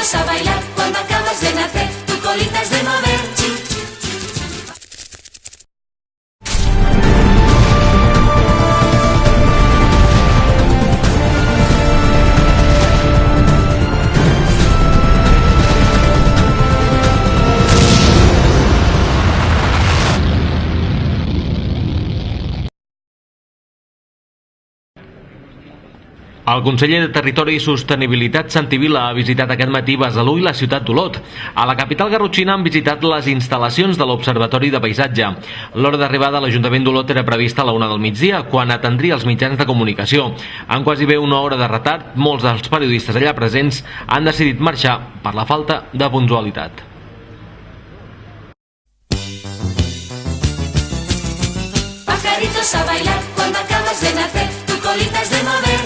pajaritos a bailar, cuando acabas de nacer, tu colita es de mover. El conseller de Territori i Sostenibilitat, Santi Vila, ha visitat aquest matí Besalú i la ciutat d'Olot. A la capital garrotxina han visitat les instal·lacions de l'Observatori de Paisatge. L'hora d'arribada a l'Ajuntament d'Olot era prevista a la 1 del migdia, quan atendria els mitjans de comunicació. Amb quasi bé una hora de retard, molts dels periodistes allà presents han decidit marxar per la falta de puntualitat. Pajaritos a bailar, cuando acabas de nacer, tu colita es de mover.